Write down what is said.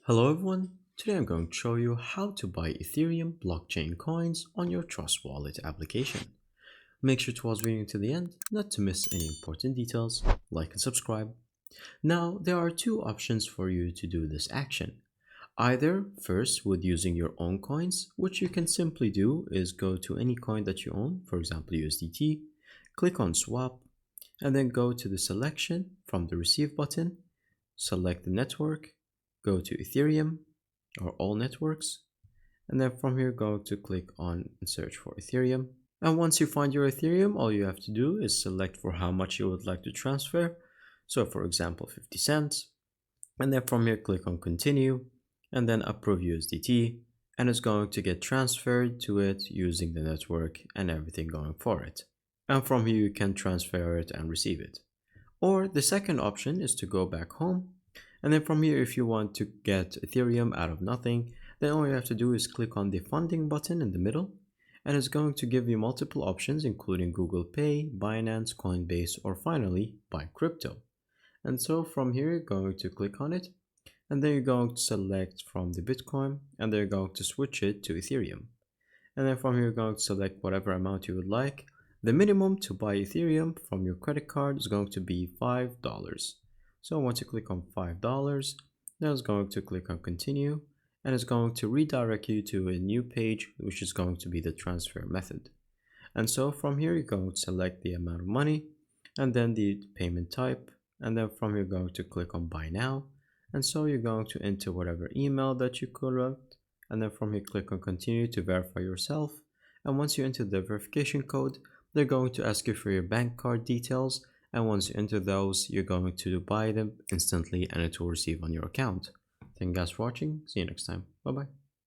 Hello everyone, today I'm going to show you how to buy Ethereum blockchain coins on your Trust Wallet application. Make sure to watch the video to the end, not to miss any important details, like and subscribe. Now, there are two options for you to do this action. Either first with using your own coins, which you can simply do is go to any coin that you own, for example USDT, click on swap, and then go to the selection from the receive button, select the network, go to Ethereum or all networks, and then from here go to click on and search for Ethereum. And once you find your Ethereum, all you have to do is select for how much you would like to transfer. So for example 50 cents, and then from here click on continue and then approve USDT, and it's going to get transferred to it using the network and everything going for it. And from here you can transfer it and receive it. Or the second option is to go back home, and then from here if you want to get Ethereum out of nothing, then all you have to do is click on the funding button in the middle, and it's going to give you multiple options including Google Pay, Binance, Coinbase, or finally buy crypto. And so from here you're going to click on it, and then you're going to select from the Bitcoin, and then you're going to switch it to Ethereum. And then from here you're going to select whatever amount you would like. The minimum to buy Ethereum from your credit card is going to be $5. So once you click on $5, now it's going to click on continue, and it's going to redirect you to a new page, which is going to be the transfer method. And so from here you're going to select the amount of money and then the payment type, and then from here you're going to click on buy now, and so you're going to enter whatever email that you collect, and then from here click on continue to verify yourself. And once you enter the verification code, they're going to ask you for your bank card details, and once you enter those, you're going to buy them instantly and it will receive on your account. Thank you guys for watching. See you next time. Bye bye.